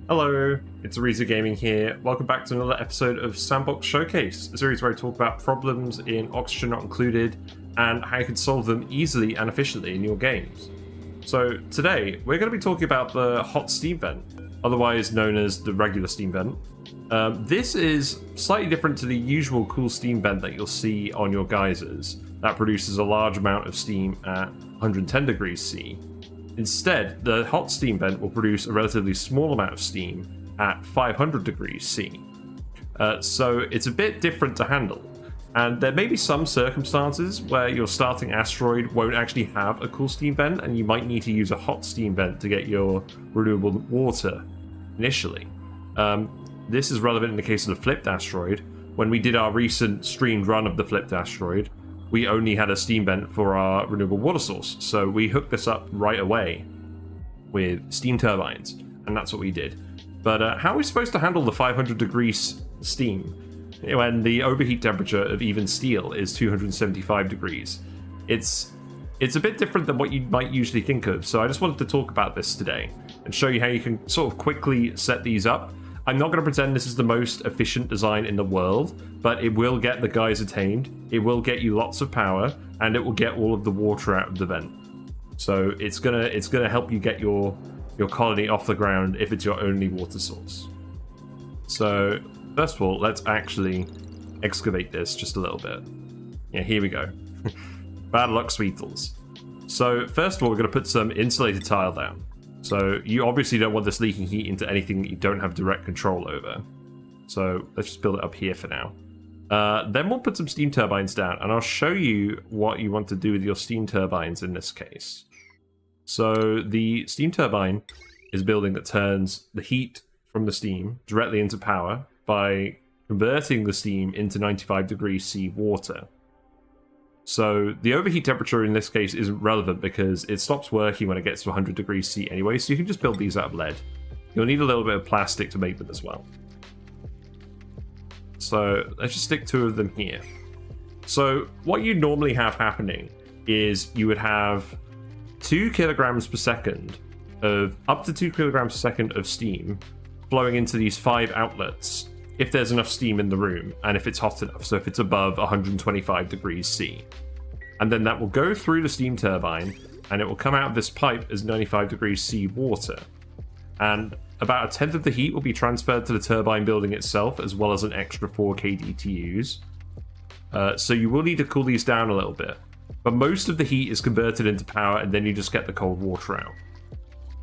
Hello, it's Ariza Gaming here. Welcome back to another episode of Sandbox Showcase, a series where I talk about problems in Oxygen Not Included and how you can solve them easily and efficiently in your games. So today, we're going to be talking about the hot steam vent, otherwise known as the regular steam vent. This is slightly different to the usual cool steam vent that you'll see on your geysers that produces a large amount of steam at 110 degrees C. Instead, the hot steam vent will produce a relatively small amount of steam at 500 degrees C. So it's a bit different to handle. And there may be some circumstances where your starting asteroid won't actually have a cool steam vent, and you might need to use a hot steam vent to get your renewable water initially. This is relevant in the case of the flipped asteroid. When we did our recent streamed run of the flipped asteroid, we only had a steam vent for our renewable water source, so we hooked this up right away with steam turbines, and that's what we did. But how are we supposed to handle the 500 degrees steam when the overheat temperature of even steel is 275 degrees? It's a bit different than what you might usually think of, so I just wanted to talk about this today and show you how you can sort of quickly set these up. I'm not going to pretend this is the most efficient design in the world, but it will get the geyser tamed, it will get you lots of power, and it will get all of the water out of the vent. So it's gonna help you get your colony off the ground if it's your only water source. So first of all, let's actually excavate this just a little bit. Yeah, here we go. Bad luck, Sweetles. So first of all, we're going to put some insulated tile down. So you obviously don't want this leaking heat into anything that you don't have direct control over. So let's just build it up here for now. Then we'll put some steam turbines down, and I'll show you what you want to do with your steam turbines in this case. So the steam turbine is a building that turns the heat from the steam directly into power by converting the steam into 95 degrees C water. So the overheat temperature in this case isn't relevant because it stops working when it gets to 100 degrees C anyway, so you can just build these out of lead. You'll need a little bit of plastic to make them as well. So let's just stick two of them here. So what you normally have happening is you would have 2 kilograms per second of up to 2 kilograms per second of steam flowing into these 5 outlets if there's enough steam in the room and if it's hot enough, so if it's above 125 degrees C. And then that will go through the steam turbine and it will come out of this pipe as 95 degrees C water. And about a tenth of the heat will be transferred to the turbine building itself, as well as an extra 4 kDTUs. So you will need to cool these down a little bit. But most of the heat is converted into power and then you just get the cold water out.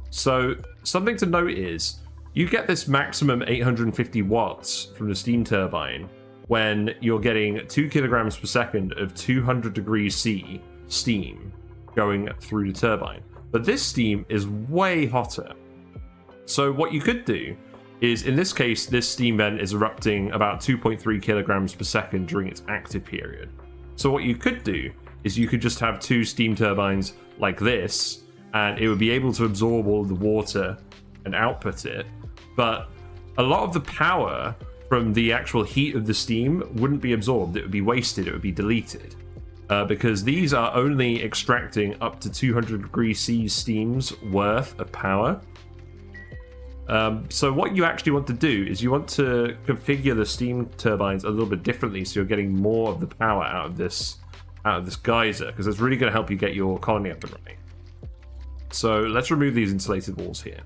So something to note is, you get this maximum 850 watts from the steam turbine when you're getting 2 kilograms per second of 200 degrees C steam going through the turbine. But this steam is way hotter. So what you could do is, in this case, this steam vent is erupting about 2.3 kilograms per second during its active period. So what you could do is you could just have 2 steam turbines like this, and it would be able to absorb all of the water and output it. But a lot of the power from the actual heat of the steam wouldn't be absorbed. It would be wasted. It would be deleted. Because these are only extracting up to 200 degrees C steam's worth of power. So what you actually want to do is you want to configure the steam turbines a little bit differently so you're getting more of the power out of this geyser, because it's really going to help you get your colony up and running. So let's remove these insulated walls here.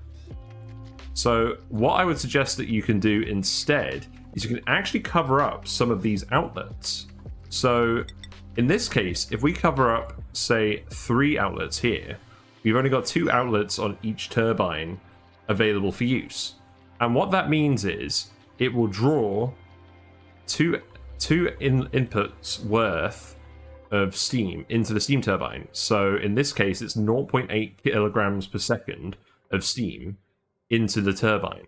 So what I would suggest that you can do instead is you can actually cover up some of these outlets. So in this case, if we cover up, say, 3 outlets here, we've only got 2 outlets on each turbine available for use. And what that means is it will draw two inputs worth of steam into the steam turbine. So in this case, it's 0.8 kilograms per second of steam into the turbine.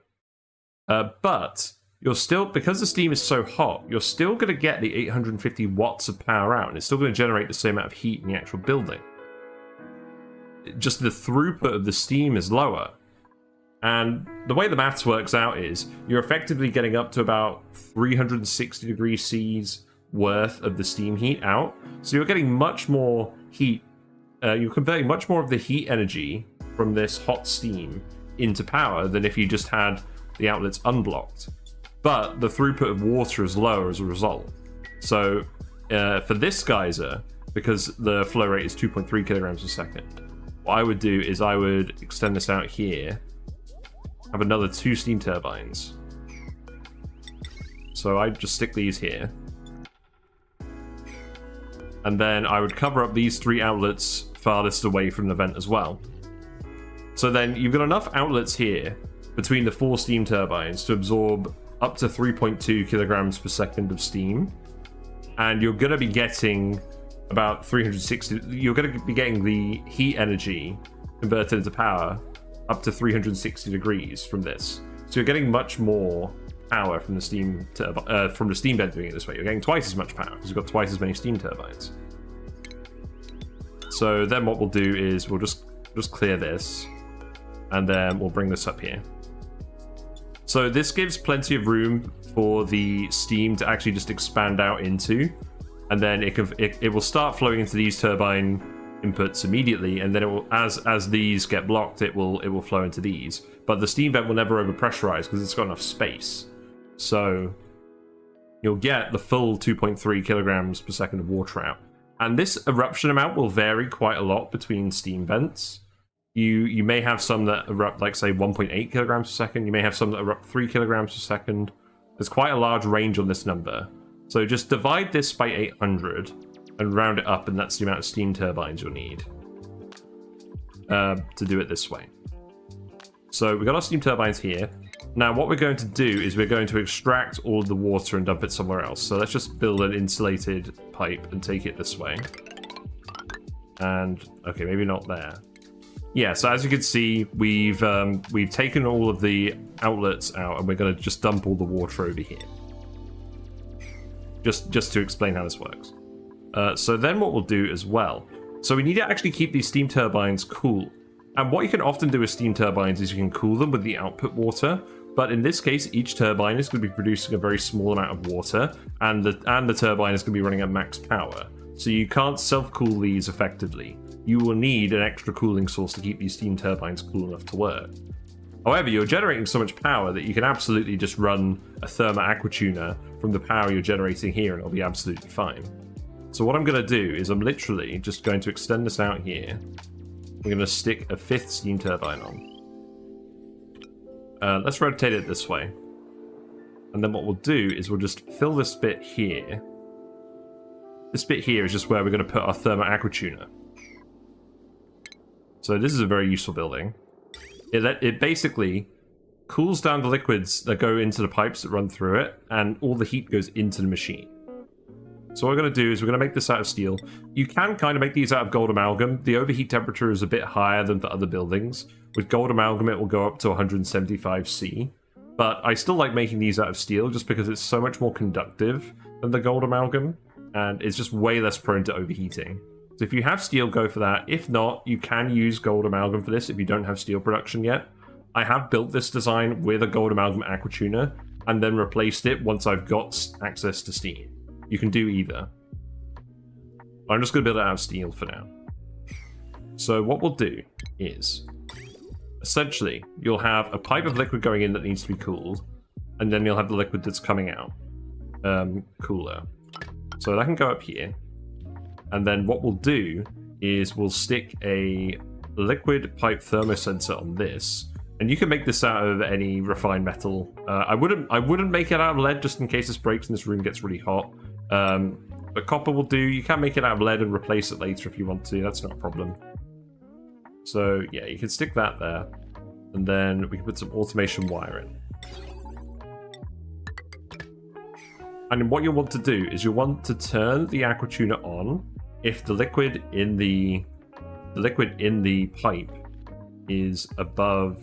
But you're still, because the steam is so hot, you're still going to get the 850 watts of power out, and it's still going to generate the same amount of heat in the actual building. Just the throughput of the steam is lower. And the way the maths works out is you're effectively getting up to about 360 degrees C's worth of the steam heat out. So you're getting much more heat. You're converting much more of the heat energy from this hot steam into power than if you just had the outlet's unblocked. But the throughput of water is lower as a result. So for this geyser, because the flow rate is 2.3 kilograms per second, what I would do is I would extend this out here, have another 2 steam turbines. So I'd just stick these here. And then I would cover up these 3 outlets farthest away from the vent as well. So then you've got enough outlets here between the 4 steam turbines to absorb up to 3.2 kilograms per second of steam. And you're going to be getting about 360, you're going to be getting the heat energy converted into power up to 360 degrees from this. So you're getting much more power from the steam vent doing it this way. You're getting twice as much power because you've got twice as many steam turbines. So then what we'll do is we'll just clear this, and then we'll bring this up here. So this gives plenty of room for the steam to actually just expand out into, and then it will start flowing into these turbine inputs immediately, and then it will, as these get blocked, it will flow into these. But the steam vent will never overpressurize because it's got enough space. So you'll get the full 2.3 kilograms per second of water out. And this eruption amount will vary quite a lot between steam vents. You may have some that erupt, like, say, 1.8 kilograms per second. You may have some that erupt 3 kilograms per second. There's quite a large range on this number. So just divide this by 800 and round it up, and that's the amount of steam turbines you'll need to do it this way. So we've got our steam turbines here. Now what we're going to do is we're going to extract all of the water and dump it somewhere else. So let's just build an insulated pipe and take it this way. And, okay, maybe not there. Yeah, so as you can see, we've taken all of the outlets out, and we're going to just dump all the water over here. Just to explain how this works. So then what we'll do as well, so we need to actually keep these steam turbines cool. And what you can often do with steam turbines is you can cool them with the output water, but in this case, each turbine is going to be producing a very small amount of water, and the turbine is going to be running at max power. So you can't self-cool these effectively. You will need an extra cooling source to keep these steam turbines cool enough to work. However, you're generating so much power that you can absolutely just run a thermal aqua tuner from the power you're generating here, and it'll be absolutely fine. So what I'm going to do is I'm literally just going to extend this out here. We're going to stick a 5th steam turbine on. Let's rotate it this way. And then what we'll do is we'll just fill this bit here. This bit here is just where we're going to put our thermal aqua tuner. So this is a very useful building. It basically cools down the liquids that go into the pipes that run through it, and all the heat goes into the machine. So what we're going to do is we're going to make this out of steel. You can kind of make these out of gold amalgam. The overheat temperature is a bit higher than for other buildings. With gold amalgam, it will go up to 175 C. But I still like making these out of steel just because it's so much more conductive than the gold amalgam, and it's just way less prone to overheating. So if you have steel, go for that. If not, you can use gold amalgam for this if you don't have steel production yet. I have built this design with a gold amalgam aqua tuner and then replaced it once I've got access to steam. You can do either. I'm just going to build it out of steel for now. So what we'll do is, essentially, you'll have a pipe of liquid going in that needs to be cooled, and then you'll have the liquid that's coming out cooler. So that can go up here. And then what we'll do is we'll stick a liquid pipe thermosensor on this, and you can make this out of any refined metal. I wouldn't make it out of lead just in case this breaks and this room gets really hot. But copper will do. You can make it out of lead and replace it later if you want to. That's not a problem. So yeah, you can stick that there, and then we can put some automation wire in. And what you'll want to do is you'll want to turn the aqua tuner on if the liquid in the pipe is above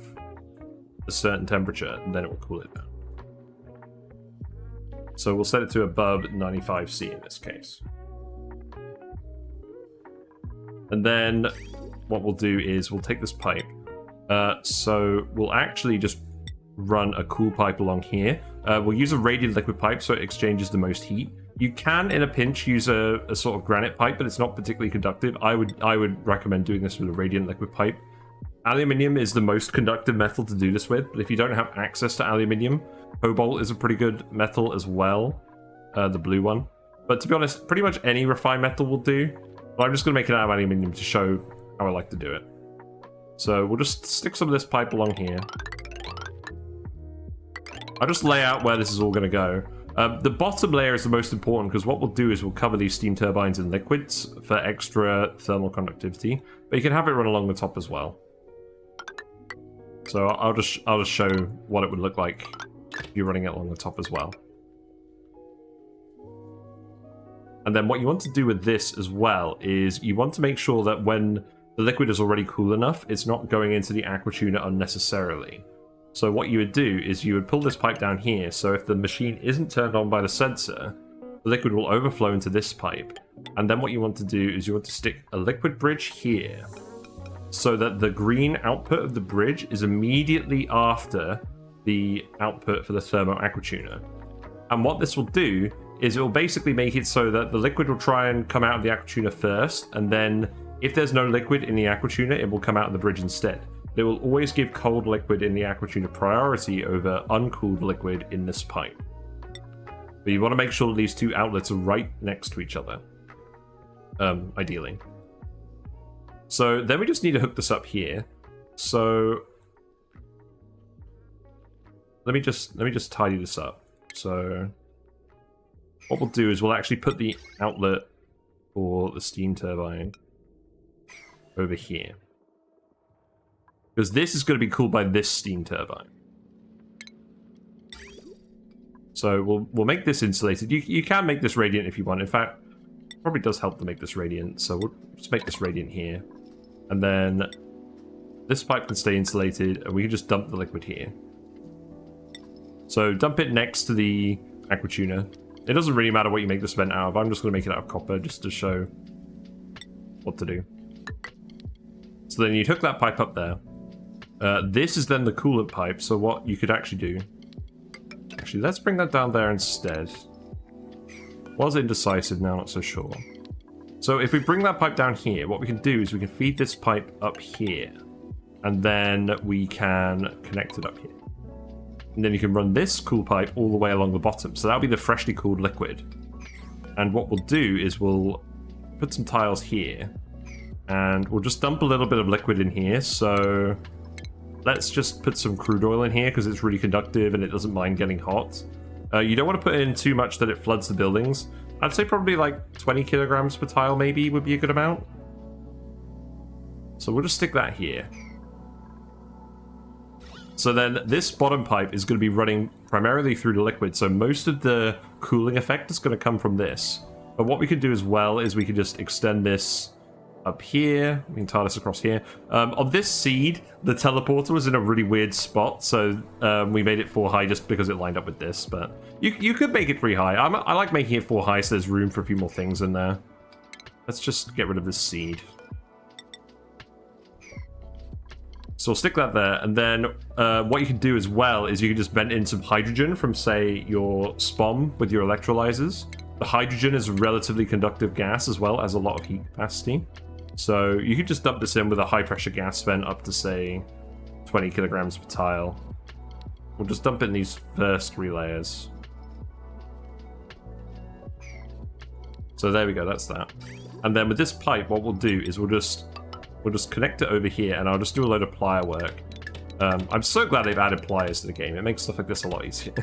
a certain temperature, and then it will cool it down. So we'll set it to above 95 C in this case. And then what we'll do is we'll take this pipe. So we'll actually just run a cool pipe along here. We'll use a radiant liquid pipe so it exchanges the most heat. You can, in a pinch, use a sort of granite pipe, but it's not particularly conductive. I would recommend doing this with a radiant liquid pipe. Aluminium is the most conductive metal to do this with, but if you don't have access to aluminium, cobalt is a pretty good metal as well, the blue one. But to be honest, pretty much any refined metal will do. But I'm just going to make it out of aluminium to show how I like to do it. So we'll just stick some of this pipe along here. I'll just lay out where this is all going to go. The bottom layer is the most important because what we'll do is we'll cover these steam turbines in liquids for extra thermal conductivity, but you can have it run along the top as well. So I'll just show what it would look like if you're running it along the top as well. And then what you want to do with this as well is you want to make sure that when the liquid is already cool enough, it's not going into the aqua tuner unnecessarily. So what you would do is you would pull this pipe down here, so if the machine isn't turned on by the sensor, the liquid will overflow into this pipe. And then what you want to do is you want to stick a liquid bridge here, so that the green output of the bridge is immediately after the output for the thermo aqua tuner. And what this will do is it will basically make it so that the liquid will try and come out of the aqua tuner first, and then if there's no liquid in the aqua tuner, it will come out of the bridge instead. It will always give cold liquid in the aqua tuner priority over uncooled liquid in this pipe. But you want to make sure that these two outlets are right next to each other, ideally. So then we just need to hook this up here. So let me just tidy this up. So what we'll do is we'll actually put the outlet for the steam turbine over here, because this is going to be cooled by this steam turbine. So we'll make this insulated. You can make this radiant if you want. In fact, it probably does help to make this radiant. So we'll just make this radiant here, and then this pipe can stay insulated, and we can just dump the liquid here. So dump it next to the aqua tuner. It doesn't really matter what you make this vent out of. I'm just going to make it out of copper just to show what to do. So then you'd hook that pipe up there. This is then the coolant pipe, so what you could actually do... Actually, let's bring that down there instead. Was indecisive, now not so sure. So if we bring that pipe down here, what we can do is we can feed this pipe up here. And then we can connect it up here. And then you can run this cool pipe all the way along the bottom. So that'll be the freshly cooled liquid. And what we'll do is we'll put some tiles here. And we'll just dump a little bit of liquid in here. So let's just put some crude oil in here because it's really conductive and it doesn't mind getting hot. You don't want to put in too much that it floods the buildings. I'd say probably like 20 kilograms per tile maybe would be a good amount. So we'll just stick that here. So then this bottom pipe is going to be running primarily through the liquid. So most of the cooling effect is going to come from this. But what we could do as well is we could just extend this up here. We can tie this across here. On this seed, the teleporter was in a really weird spot. So we made it 4 high just because it lined up with this. But you could make it 3 high. I like making it 4 high so there's room for a few more things in there. Let's just get rid of this seed. So we'll stick that there, and then what you can do as well is you can just vent in some hydrogen from, say, your SPOM with your electrolyzers. The hydrogen is a relatively conductive gas as well, has a lot of heat capacity. So you could just dump this in with a high-pressure gas vent up to, say, 20 kilograms per tile. We'll just dump it in these first 3 layers. So there we go, that's that. And then with this pipe, what we'll do is we'll just connect it over here, and I'll just do a load of plier work. I'm so glad they've added pliers to the game. It makes stuff like this a lot easier.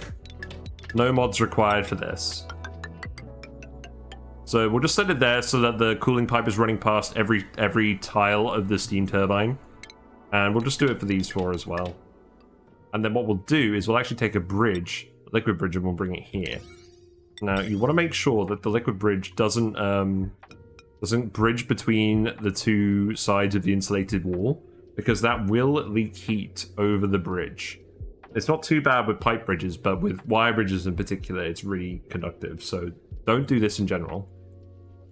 No mods required for this. So we'll just set it there so that the cooling pipe is running past every tile of the steam turbine. And we'll just do it for these 4 as well. And then what we'll do is we'll actually take a bridge, a liquid bridge, and we'll bring it here. Now, you want to make sure that the liquid bridge doesn't bridge between the 2 sides of the insulated wall, because that will leak heat over the bridge. It's not too bad with pipe bridges, but with wire bridges in particular, it's really conductive. So don't do this in general.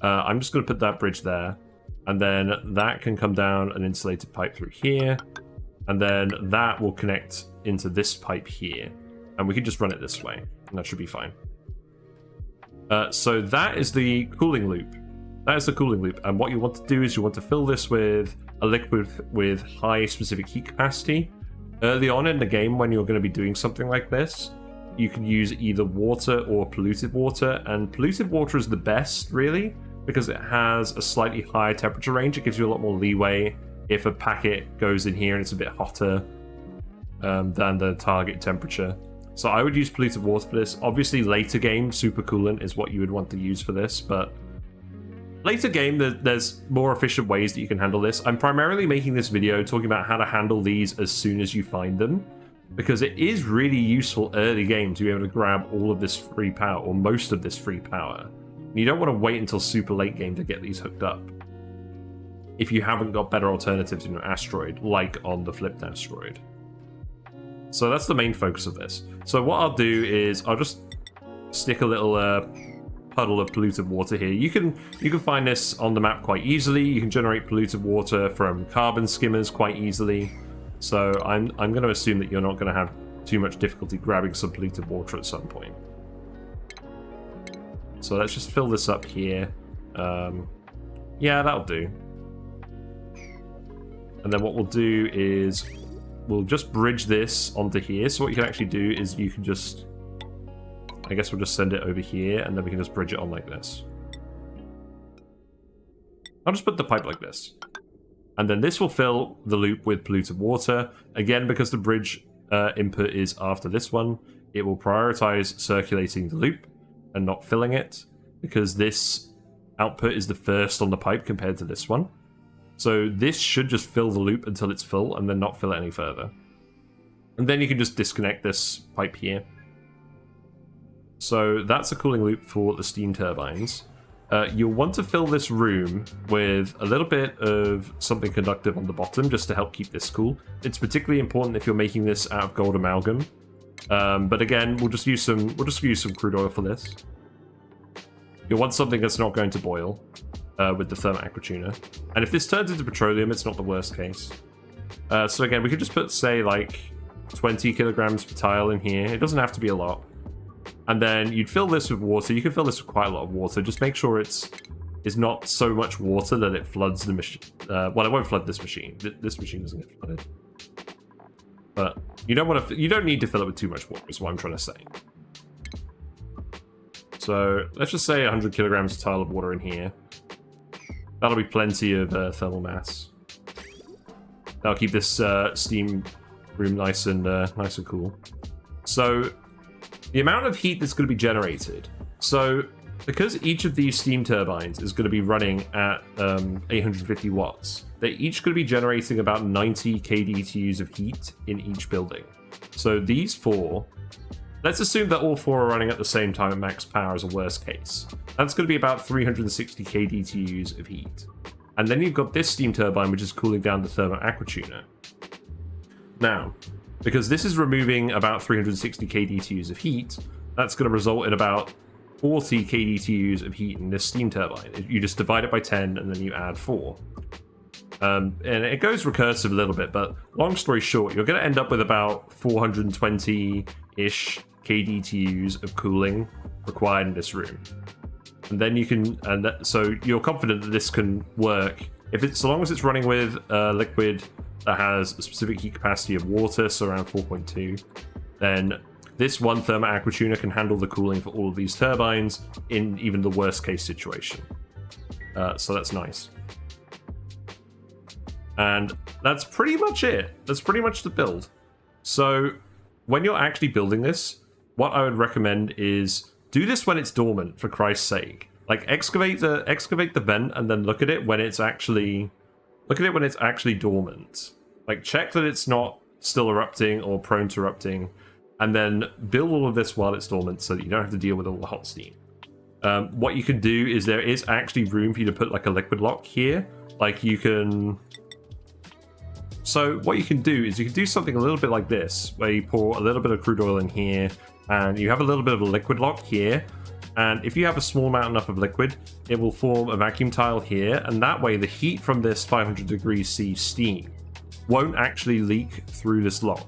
I'm just going to put that bridge there, and then that can come down an insulated pipe through here, and then that will connect into this pipe here, and we can just run it this way, and that should be fine. So that is the cooling loop. That is the cooling loop, and what you want to do is you want to fill this with a liquid with high specific heat capacity. Early on in the game, when you're going to be doing something like this, you can use either water or polluted water, and polluted water is the best, really, because it has a slightly higher temperature range. It gives you a lot more leeway if a packet goes in here and it's a bit hotter than the target temperature. So I would use polluted water for this. Obviously, later game, supercoolant is what you would want to use for this, but later game, there's more efficient ways that you can handle this. I'm primarily making this video talking about how to handle these as soon as you find them, because it is really useful early game to be able to grab all of this free power, or most of this free power. You don't want to wait until super late game to get these hooked up if you haven't got better alternatives in your asteroid, like on the flipped asteroid. So that's the main focus of this. So what I'll do is I'll just stick a little puddle of polluted water here. You can find this on the map quite easily. You can generate polluted water from carbon skimmers quite easily. So I'm going to assume that you're not going to have too much difficulty grabbing some polluted water at some point. So let's just fill this up here. Yeah, that'll do. And then what we'll do is we'll just bridge this onto here. So what you can actually do is you can just, I guess we'll just send it over here, and then we can just bridge it on like this. I'll just put the pipe like this. And then this will fill the loop with polluted water. Again, because the bridge input is after this one, it will prioritize circulating the loop and not filling it, because this output is the first on the pipe compared to this one. So this should just fill the loop until it's full and then not fill it any further. And then you can just disconnect this pipe here. So that's a cooling loop for the steam turbines. You'll want to fill this room with a little bit of something conductive on the bottom just to help keep this cool. It's particularly important if you're making this out of gold amalgam. But again, we'll just use some crude oil for this. You'll want something that's not going to boil with the thermal aqua tuner. And if this turns into petroleum, it's not the worst case. So again, we could just put, say, like 20 kilograms per tile in here. It doesn't have to be a lot. And then you'd fill this with water. You can fill this with quite a lot of water. Just make sure it's not so much water that it floods the machine. Well, it won't flood this machine. This machine doesn't get flooded. But you don't need to fill it with too much water, is what I'm trying to say. So let's just say 100 kilograms per tile of water in here. That'll be plenty of thermal mass. That'll keep this steam room nice and cool. So the amount of heat that's going to be generated. So because each of these steam turbines is going to be running at 850 watts, they're each going to be generating about 90 kDTUs of heat in each building. So these four, let's assume that all four are running at the same time at max power as a worst case. That's going to be about 360 kDTUs of heat. And then you've got this steam turbine, which is cooling down the thermal aqua tuner. Now, because this is removing about 360 kDTUs of heat, that's going to result in about 40 kDTUs of heat in this steam turbine. You just divide it by 10 and then you add 4. And it goes recursive a little bit, but long story short, you're going to end up with about 420-ish kDTUs of cooling required in this room. And then you can, so you're confident that this can work. So long as it's running with a liquid that has a specific heat capacity of water, so around 4.2, then this one thermal aqua tuner can handle the cooling for all of these turbines in even the worst case situation. So that's nice. And that's pretty much it. That's pretty much the build. So when you're actually building this, what I would recommend is do this when it's dormant, for Christ's sake. Like excavate the vent and then look at it when it's actually dormant. Like check that it's not still erupting or prone to erupting, and then build all of this while it's dormant so that you don't have to deal with all the hot steam. What you can do is there is actually room for you to put like a liquid lock here. Like you can. So what you can do is you can do something a little bit like this, where you pour a little bit of crude oil in here, and you have a little bit of a liquid lock here. And if you have a small amount enough of liquid, it will form a vacuum tile here, and that way the heat from this 500 degrees C steam won't actually leak through this lock.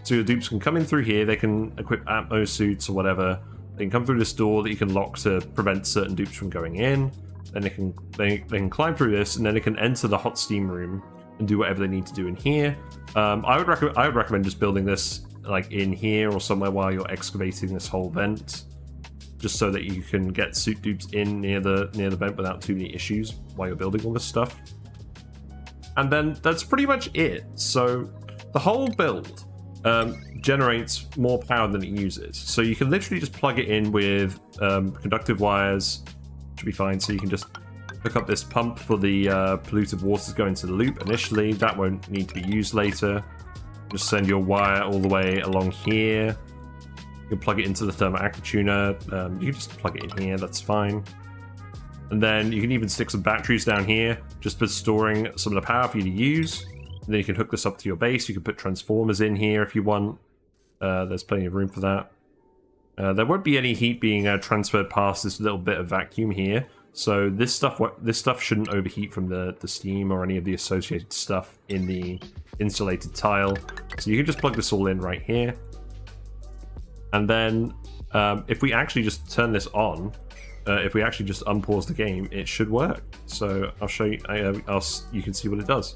So your dupes can come in through here, they can equip Atmo suits or whatever, they can come through this door that you can lock to prevent certain dupes from going in, then they can climb through this, and then they can enter the hot steam room and do whatever they need to do in here. I would recommend just building this like in here or somewhere while you're excavating this whole vent, just so that you can get suit dupes in near the vent without too many issues while you're building all this stuff. And then that's pretty much it. So the whole build generates more power than it uses. So you can literally just plug it in with conductive wires, should be fine. So you can just hook up this pump for the polluted waters going to the loop initially. That won't need to be used later. Just send your wire all the way along here. You can plug it into the thermal aqua tuner. You can just plug it in here, that's fine. And then you can even stick some batteries down here, just for storing some of the power for you to use. And then you can hook this up to your base. You can put transformers in here if you want. There's plenty of room for that. There won't be any heat being transferred past this little bit of vacuum here. So this stuff shouldn't overheat from the steam or any of the associated stuff in the insulated tile. So you can just plug this all in right here. And then if we actually just turn this on, if we actually just unpause the game, it should work. So I'll show you, you can see what it does.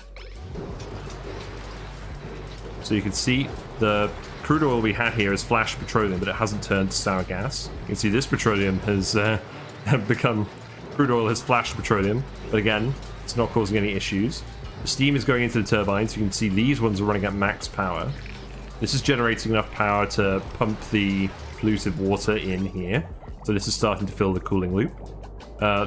So you can see the crude oil we had here is flash petroleum, but it hasn't turned to sour gas. You can see this petroleum has become, crude oil has flashed petroleum, but again, it's not causing any issues. The steam is going into the turbines. You can see these ones are running at max power. This is generating enough power to pump the polluted water in here. So this is starting to fill the cooling loop.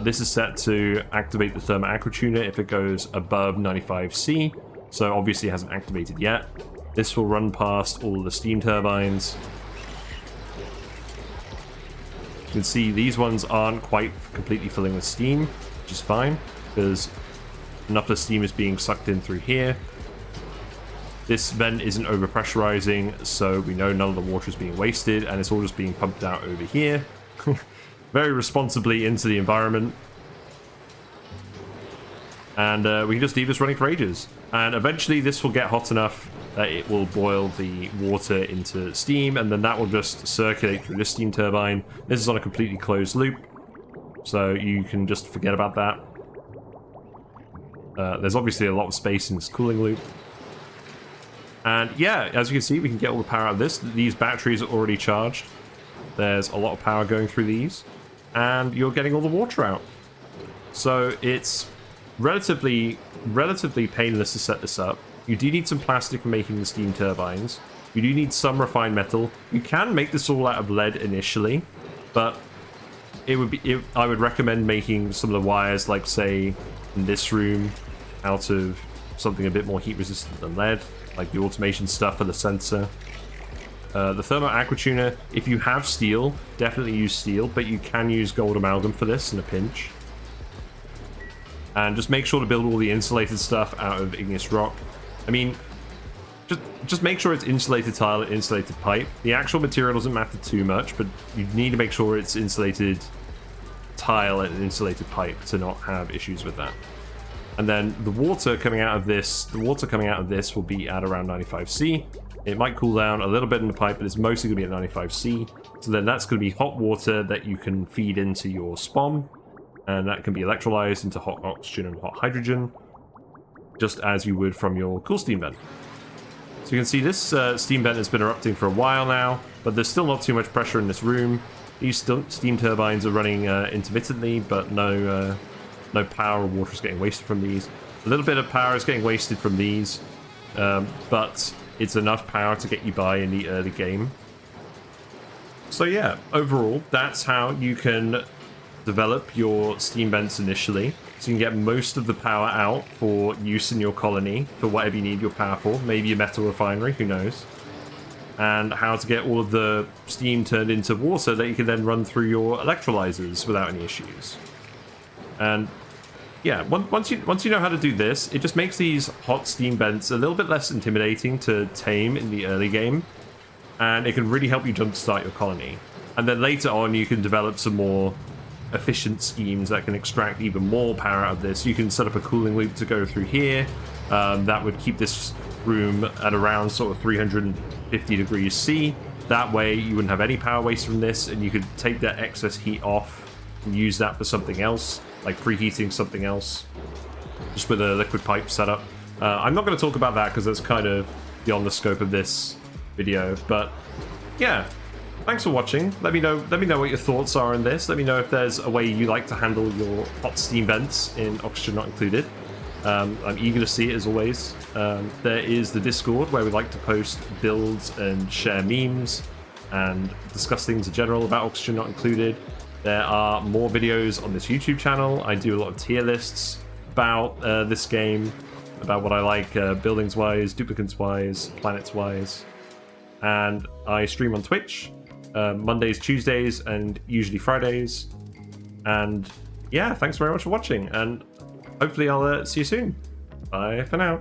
This is set to activate the thermal aqua tuner if it goes above 95C. So obviously it hasn't activated yet. This will run past all of the steam turbines. You can see these ones aren't quite completely filling with steam, which is fine, because enough of the steam is being sucked in through here. This vent isn't overpressurizing, so we know none of the water is being wasted, and it's all just being pumped out over here. Very responsibly into the environment. And we can just leave this running for ages. And eventually this will get hot enough that it will boil the water into steam, and then that will just circulate through this steam turbine. This is on a completely closed loop, so you can just forget about that. There's obviously a lot of space in this cooling loop. And yeah, as you can see, we can get all the power out of this. These batteries are already charged. There's a lot of power going through these, and you're getting all the water out. So it's relatively painless to set this up. You do need some plastic for making the steam turbines. You do need some refined metal. You can make this all out of lead initially, but I would recommend making some of the wires, like say in this room, out of something a bit more heat resistant than lead, like the automation stuff for the sensor. The thermal aqua tuner, if you have steel, definitely use steel, but you can use gold amalgam for this in a pinch. And just make sure to build all the insulated stuff out of igneous rock. I mean, just make sure it's insulated tile and insulated pipe. The actual material doesn't matter too much, but you need to make sure it's insulated tile and insulated pipe to not have issues with that. And then the water coming out of this, will be at around 95C. It might cool down a little bit in the pipe, but it's mostly going to be at 95C. So then that's going to be hot water that you can feed into your SPOM, and that can be electrolyzed into hot oxygen and hot hydrogen, just as you would from your cool steam vent. So you can see this steam vent has been erupting for a while now, but there's still not too much pressure in this room. These steam turbines are running intermittently, but no power or water is getting wasted from these. A little bit of power is getting wasted from these, but it's enough power to get you by in the early game. So yeah, overall, that's how you can develop your steam vents initially. So you can get most of the power out for use in your colony for whatever you need your power for. Maybe a metal refinery, who knows. And how to get all of the steam turned into water that you can then run through your electrolyzers without any issues. And yeah, once you know how to do this, it just makes these hot steam vents a little bit less intimidating to tame in the early game, and it can really help you jumpstart your colony. And then later on, you can develop some more efficient schemes that can extract even more power out of this. You can set up a cooling loop to go through here. That would keep this room at around sort of 350 degrees C. That way, you wouldn't have any power waste from this, and you could take that excess heat off and use that for something else, like preheating something else, just with a liquid pipe setup. I'm not going to talk about that because that's kind of beyond the scope of this video. But yeah, thanks for watching. Let me know what your thoughts are on this. Let me know if there's a way you like to handle your hot Steam vents in Oxygen Not Included. I'm eager to see it as always. There is the Discord where we like to post builds and share memes and discuss things in general about Oxygen Not Included. There are more videos on this YouTube channel. I do a lot of tier lists about this game, about what I like buildings-wise, duplicants-wise, planets-wise. And I stream on Twitch Mondays, Tuesdays, and usually Fridays. And yeah, thanks very much for watching, and hopefully I'll see you soon. Bye for now.